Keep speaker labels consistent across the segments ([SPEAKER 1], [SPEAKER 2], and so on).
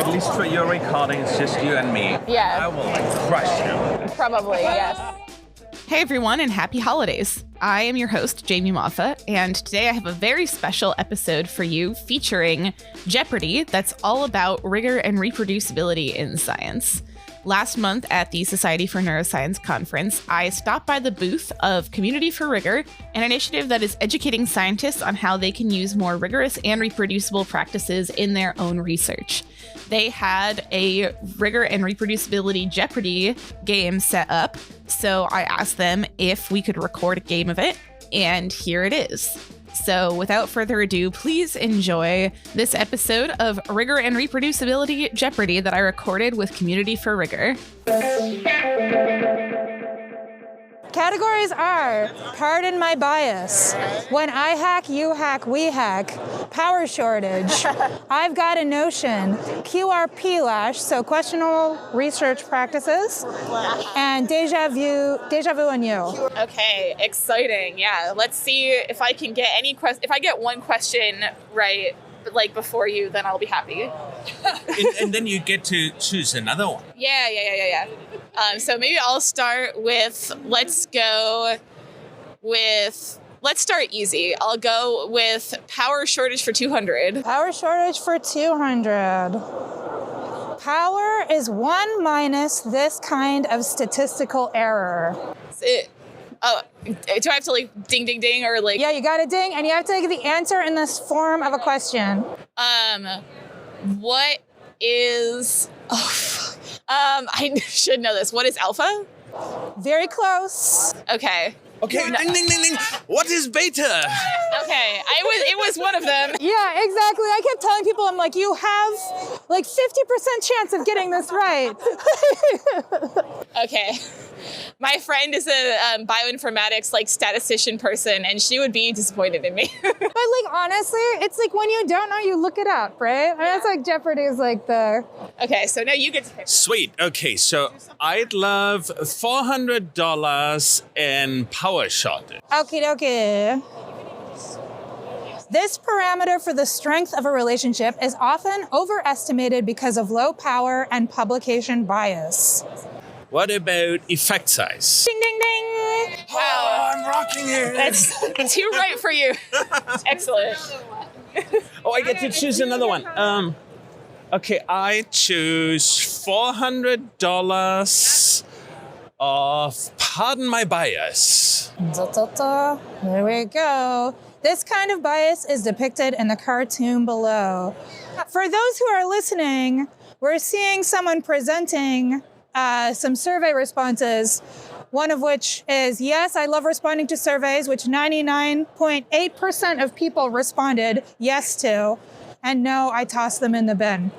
[SPEAKER 1] At least for your recording, it's just you and me.
[SPEAKER 2] Yeah.
[SPEAKER 1] I will crush you.
[SPEAKER 2] Probably, yes.
[SPEAKER 3] Hey everyone, and happy holidays. I am your host, Jamie Moffa, and today I have a very special episode for you featuring Jeopardy that's all about rigor and reproducibility in science. Last month at the Society for Neuroscience conference, I stopped by the booth of Community for Rigor, an initiative that is educating scientists on how they can use more rigorous and reproducible practices in their own research. They had a rigor and reproducibility Jeopardy game set up, so I asked them if we could record a game of it, and here it is. So without further ado, please enjoy this episode of Rigor and Reproducibility Jeopardy that I recorded with Community for Rigor.
[SPEAKER 4] Categories are, pardon my bias, when I hack, you hack, we hack, power shortage, I've got a notion, QRP lash, so questionable research practices, and deja vu and you.
[SPEAKER 2] Okay, exciting. Yeah, let's see if I can get any if I get one question right, like before you, then I'll be happy.
[SPEAKER 1] And then you get to choose another one.
[SPEAKER 2] Yeah. So maybe I'll start with, let's start easy. I'll go with power shortage for 200.
[SPEAKER 4] Power shortage for 200. Power is 1 minus this kind of statistical error.
[SPEAKER 2] Oh, do I have to like ding ding ding or like?
[SPEAKER 4] Yeah, you got a ding, and you have to give the answer in this form of a question.
[SPEAKER 2] What is? Oh, fuck. I should know this. What is alpha?
[SPEAKER 4] Very close.
[SPEAKER 2] Okay.
[SPEAKER 1] Okay, ding, ding, ding, ding. What is beta?
[SPEAKER 2] Okay, it was one of them.
[SPEAKER 4] Yeah, exactly. I kept telling people, I'm like, you have like 50% chance of getting this right.
[SPEAKER 2] Okay. My friend is a bioinformatics like statistician person, and she would be disappointed in me.
[SPEAKER 4] But like honestly, it's like when you don't know, you look it up, right? I mean, that's like Jeopardy is like the.
[SPEAKER 2] Okay, so now you get to pick.
[SPEAKER 1] Sweet. Okay, so I'd love $400 in power shortage.
[SPEAKER 4] Okie dokie. This parameter for the strength of a relationship is often overestimated because of low power and publication bias.
[SPEAKER 1] What about effect size?
[SPEAKER 4] Ding, ding, ding.
[SPEAKER 2] Wow,
[SPEAKER 1] I'm rocking it.
[SPEAKER 2] that's 2 right for you. Excellent.
[SPEAKER 1] Oh, I get to choose another one. Okay, I choose $400 of pardon my bias.
[SPEAKER 4] There we go. This kind of bias is depicted in the cartoon below. For those who are listening, we're seeing someone presenting some survey responses, one of which is, yes, I love responding to surveys, which 99.8% of people responded yes to, and no, I tossed them in the bin.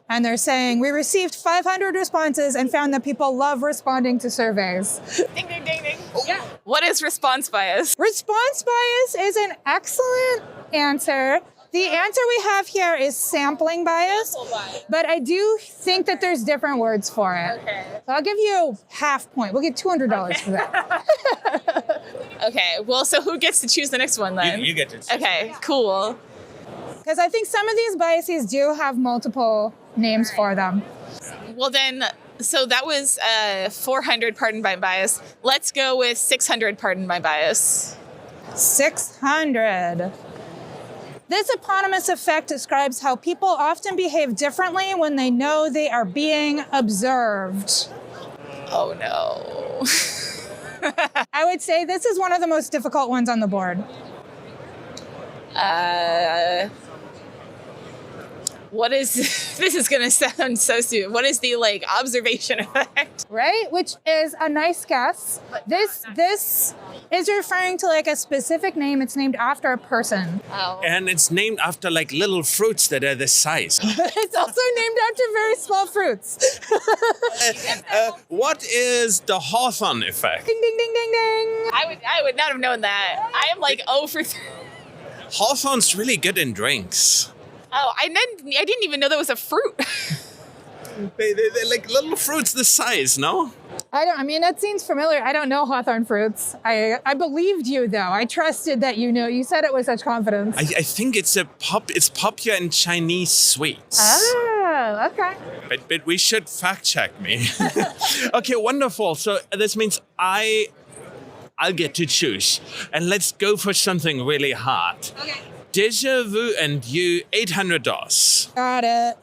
[SPEAKER 4] And they're saying, we received 500 responses and found that people love responding to surveys.
[SPEAKER 2] Ding ding ding ding. Yeah. What is response bias?
[SPEAKER 4] Response bias is an excellent answer. The answer we have here is sampling bias, but I do think that there's different words for it.
[SPEAKER 2] Okay.
[SPEAKER 4] So I'll give you half point. We'll get $200 for that.
[SPEAKER 2] Okay. Well, so who gets to choose the next one then?
[SPEAKER 1] You get to choose.
[SPEAKER 2] Okay. Cool.
[SPEAKER 4] Because I think some of these biases do have multiple names for them.
[SPEAKER 2] Well then, so that was 400 pardon my bias. Let's go with 600 pardon my bias.
[SPEAKER 4] 600. This eponymous effect describes how people often behave differently when they know they are being observed.
[SPEAKER 2] Oh no.
[SPEAKER 4] I would say this is one of the most difficult ones on the board.
[SPEAKER 2] What is, this is gonna sound so stupid. What is the like observation effect?
[SPEAKER 4] Right? Which is a nice guess. This is referring to like a specific name. It's named after a person.
[SPEAKER 2] Oh.
[SPEAKER 1] And it's named after like little fruits that are this size.
[SPEAKER 4] It's also named after very small fruits.
[SPEAKER 1] What is the Hawthorne effect?
[SPEAKER 4] Ding, ding, ding, ding, ding.
[SPEAKER 2] I would not have known that. I am like 0 for 3.
[SPEAKER 1] Hawthorne's really good in drinks.
[SPEAKER 2] Oh, I didn't even know that was a fruit.
[SPEAKER 1] They're like little fruits this size, no?
[SPEAKER 4] I mean, that seems familiar. I don't know hawthorn fruits. I believed you, though. I trusted that you know. You said it with such confidence.
[SPEAKER 1] I think it's popular in Chinese sweets.
[SPEAKER 4] Oh, okay.
[SPEAKER 1] But we should fact check me. Okay, wonderful. So this means I'll get to choose. And let's go for something really hard.
[SPEAKER 4] Okay.
[SPEAKER 1] Deja vu and you, $800.
[SPEAKER 4] Got it.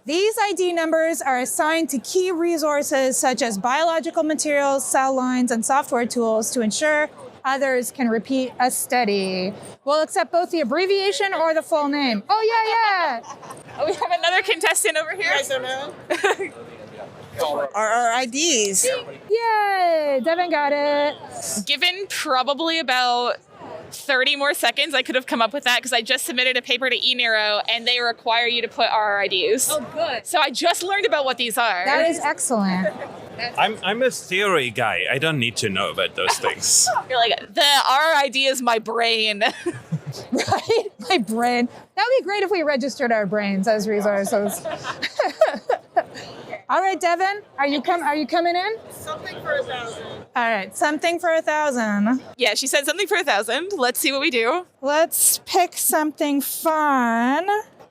[SPEAKER 4] These ID numbers are assigned to key resources such as biological materials, cell lines, and software tools to ensure others can repeat a study. We'll accept both the abbreviation or the full name. Oh, yeah.
[SPEAKER 2] Oh, we have another contestant over here.
[SPEAKER 5] You guys don't know? Our IDs.
[SPEAKER 4] Yay! Devin got it.
[SPEAKER 2] Given probably about 30 more seconds, I could have come up with that because I just submitted a paper to eNero and they require you to put RRIDs. Oh, good. So I just learned about what these are.
[SPEAKER 4] That is excellent.
[SPEAKER 1] I'm a theory guy. I don't need to know about those things.
[SPEAKER 2] You're like, the RRID is my brain.
[SPEAKER 4] Right? My brain. That would be great if we registered our brains as resources. All right, Devin, are you coming in?
[SPEAKER 5] Something for 1,000.
[SPEAKER 4] All right, something for 1,000.
[SPEAKER 2] Yeah, she said something for 1,000. Let's see what we do.
[SPEAKER 4] Let's pick something fun.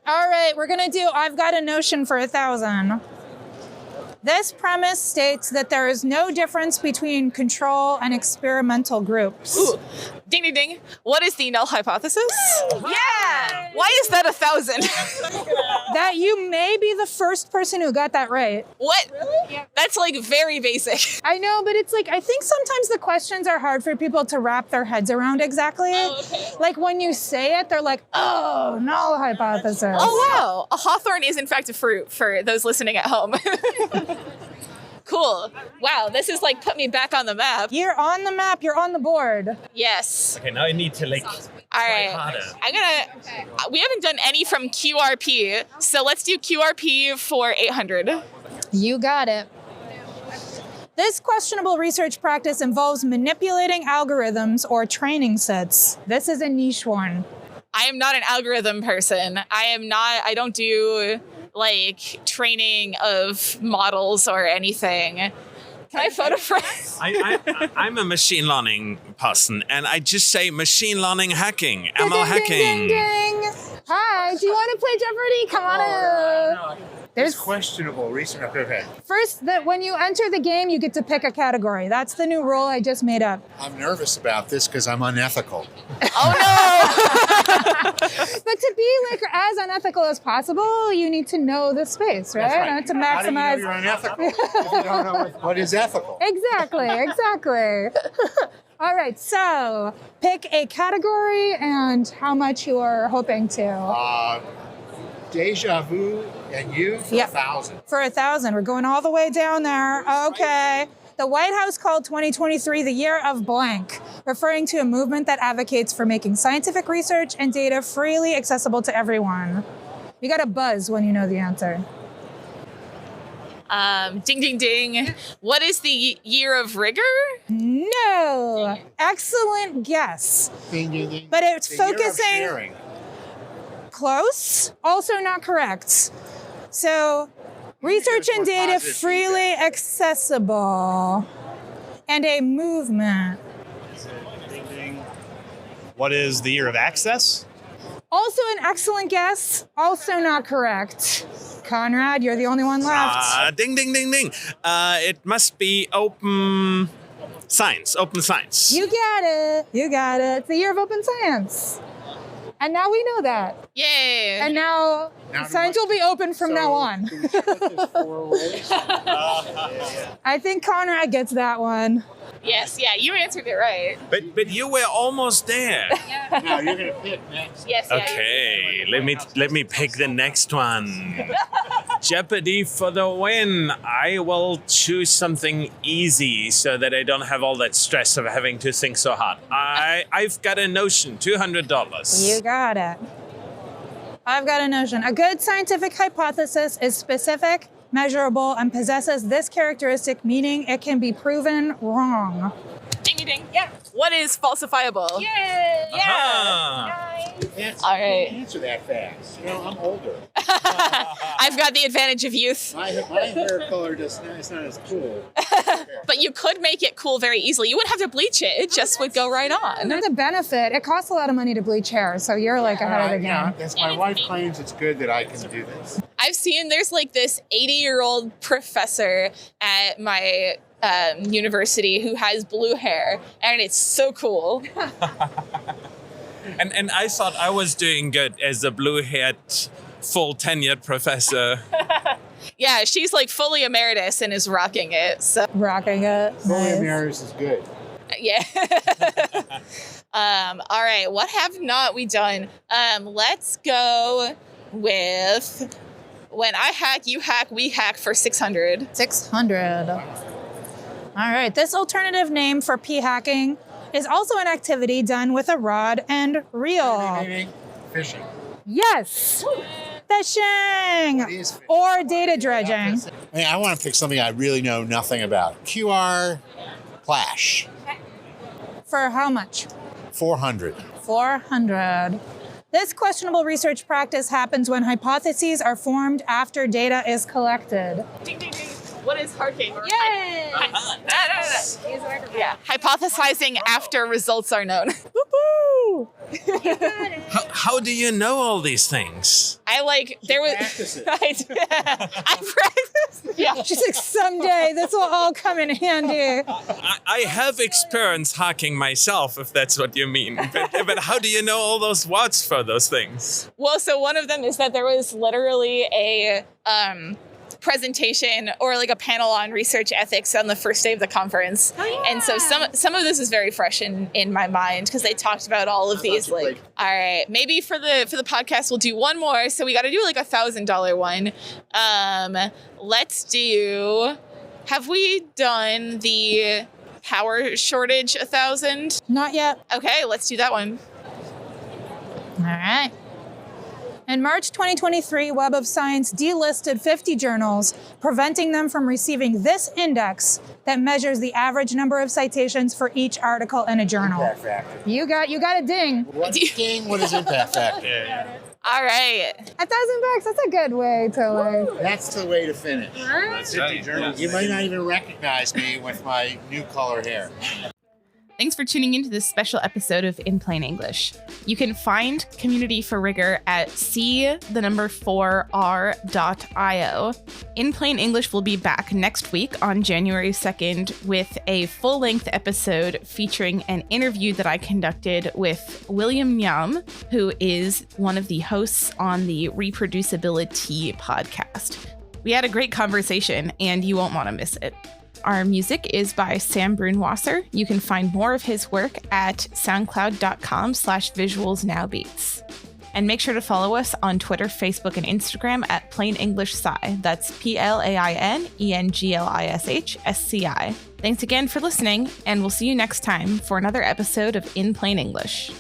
[SPEAKER 4] All right, we're gonna do I've Got a Notion for 1,000. This premise states that there is no difference between control and experimental groups.
[SPEAKER 2] Ooh. Ding, ding, ding. What is the null hypothesis? Yeah! Why is that 1,000?
[SPEAKER 4] That you may be the first person who got that right.
[SPEAKER 2] What? Really? Yeah. That's like very basic.
[SPEAKER 4] I know, but it's like, I think sometimes the questions are hard for people to wrap their heads around exactly.
[SPEAKER 2] Oh, okay.
[SPEAKER 4] Like when you say it, they're like, oh, null hypothesis.
[SPEAKER 2] Oh, wow. A hawthorn is in fact a fruit for those listening at home. Cool. Wow, this is like put me back on the map.
[SPEAKER 4] You're on the map, you're on the board.
[SPEAKER 2] Yes.
[SPEAKER 1] Okay, now I need to
[SPEAKER 2] All right. We haven't done any from QRP, so let's do QRP for 800.
[SPEAKER 4] You got it. This questionable research practice involves manipulating algorithms or training sets. This is a niche one.
[SPEAKER 2] I am not an algorithm person. I don't do like training of models or anything. Can I photo friends?
[SPEAKER 1] I'm a machine learning person, and I just say machine learning hacking,
[SPEAKER 4] Ding,
[SPEAKER 1] ML
[SPEAKER 4] ding,
[SPEAKER 1] hacking.
[SPEAKER 4] ding, ding. Hi, do you want to play Jeopardy? Come on in. There's
[SPEAKER 6] questionable research. Okay.
[SPEAKER 4] first that when you enter the game, you get to pick a category. That's the new rule I just made up.
[SPEAKER 6] I'm nervous about this because I'm unethical.
[SPEAKER 2] Oh no!
[SPEAKER 4] But to be like as unethical as possible, you need to know the space, right?
[SPEAKER 6] That's right.
[SPEAKER 4] And to
[SPEAKER 6] How do you know
[SPEAKER 4] maximize.
[SPEAKER 6] you're unethical if you don't know what is ethical?
[SPEAKER 4] Exactly. All right, so pick a category and how much you are hoping to.
[SPEAKER 6] Deja vu and you for
[SPEAKER 4] Yep.
[SPEAKER 6] 1,000.
[SPEAKER 4] For 1,000, we're going all the way down there. Okay. The White House called 2023 the year of blank, referring to a movement that advocates for making scientific research and data freely accessible to everyone. You got to buzz when you know the answer.
[SPEAKER 2] Ding, ding, ding. What is the year of rigor?
[SPEAKER 4] No. Excellent guess.
[SPEAKER 6] Ding, ding, ding.
[SPEAKER 4] But it's
[SPEAKER 6] The year of
[SPEAKER 4] focusing
[SPEAKER 6] sharing.
[SPEAKER 4] close, also not correct. So, research and data
[SPEAKER 6] positive
[SPEAKER 4] freely accessible and a movement.
[SPEAKER 6] Ding, ding.
[SPEAKER 7] What is the year of access?
[SPEAKER 4] Also an excellent guess, also not correct. Conrad, you're the only one left.
[SPEAKER 1] Ding, ding, ding, ding. It must be open science. Open science.
[SPEAKER 4] You got it. It's the year of open science. And now we know that.
[SPEAKER 2] Yay!
[SPEAKER 4] And now
[SPEAKER 6] Now
[SPEAKER 4] science will be open from now on.
[SPEAKER 6] Do we split this 4 ways?
[SPEAKER 4] I think Conrad gets that one.
[SPEAKER 2] Yes, yeah, you answered it right.
[SPEAKER 1] But you were almost there.
[SPEAKER 6] Now you're going to pick next.
[SPEAKER 2] Yes, yeah.
[SPEAKER 1] Okay, let me pick the next one. Jeopardy for the win. I will choose something easy so that I don't have all that stress of having to think so hard. I've got a notion, $200.
[SPEAKER 4] You got it. I've got a notion. A good scientific hypothesis is specific, measurable, and possesses this characteristic, meaning it can be proven wrong.
[SPEAKER 2] Ding, ding, ding. Yeah. What is falsifiable?
[SPEAKER 4] Yay!
[SPEAKER 1] Aha.
[SPEAKER 2] All right.
[SPEAKER 6] Answer that fast. You know, I'm older.
[SPEAKER 2] I've got the advantage of youth.
[SPEAKER 6] My hair color it's not as cool.
[SPEAKER 2] But you could make it cool very easily. You wouldn't have to bleach it. It just would go right on.
[SPEAKER 4] There's a benefit. It costs a lot of money to bleach hair, so you're like ahead of the game.
[SPEAKER 6] Yeah, that's my wife claims it's good that I can do this.
[SPEAKER 2] I've seen there's like this 80-year-old professor at my university who has blue hair, and it's so cool.
[SPEAKER 1] And I thought I was doing good as a blue-haired, full tenured professor.
[SPEAKER 2] Yeah, she's like fully emeritus and is rocking it. So
[SPEAKER 4] Rocking it.
[SPEAKER 6] Fully
[SPEAKER 4] Nice.
[SPEAKER 6] Maris is good.
[SPEAKER 2] yeah. All right, what have not we done? Let's go with when I hack, you hack, we hack for 600.
[SPEAKER 4] 600. All right. This alternative name for p-hacking is also an activity done with a rod and reel.
[SPEAKER 6] Maybe fishing.
[SPEAKER 4] Yes. Fishing.
[SPEAKER 6] is fishing?
[SPEAKER 4] Or data dredging.
[SPEAKER 6] Hey, I want to pick something I really know nothing about. QR Flash.
[SPEAKER 4] For how much?
[SPEAKER 6] 400.
[SPEAKER 4] 400. This questionable research practice happens when hypotheses are formed after data is collected.
[SPEAKER 2] Ding, ding, ding. What is hacking?
[SPEAKER 4] Yay!
[SPEAKER 2] Yeah, hypothesizing after results are known.
[SPEAKER 4] Woo-hoo!
[SPEAKER 1] How do you know all these things?
[SPEAKER 2] There was.
[SPEAKER 6] Practice it.
[SPEAKER 2] I practiced. Yeah.
[SPEAKER 4] She's like, someday this will all come in handy.
[SPEAKER 1] I have experience hacking myself, if that's what you mean. But how do you know all those words for those things?
[SPEAKER 2] Well, so one of them is that there was literally a presentation or like a panel on research ethics on the first day of the conference. And so some of this is very fresh in my mind because they talked about all of these. Like, all right, maybe for the podcast we'll do one more. So we got to do like $1,000 one. Let's do. Have we done the power shortage 1,000?
[SPEAKER 4] Not yet.
[SPEAKER 2] Okay, let's do that one.
[SPEAKER 4] All right. In March 2023, Web of Science delisted 50 journals, preventing them from receiving this index that measures the average number of citations for each article in a journal.
[SPEAKER 6] Impact factor.
[SPEAKER 4] You got a ding.
[SPEAKER 6] What ding? What is impact factor?
[SPEAKER 2] All right.
[SPEAKER 4] $1,000, that's a good way to like.
[SPEAKER 6] That's the way to finish. That's it. You might not even recognize me with my new color hair.
[SPEAKER 3] Thanks for tuning into this special episode of In Plain English. You can find Community for Rigor at c4r.io. In Plain English will be back next week on January 2nd with a full-length episode featuring an interview that I conducted with William Yum, who is one of the hosts on the Reproducibility podcast. We had a great conversation, and you won't want to miss it. Our music is by Sam Brunwasser. You can find more of his work at soundcloud.com/visualsnowbeats. And make sure to follow us on Twitter, Facebook, and Instagram at Plain English Sci. That's PlainEnglishSci. Thanks again for listening, and we'll see you next time for another episode of In Plain English.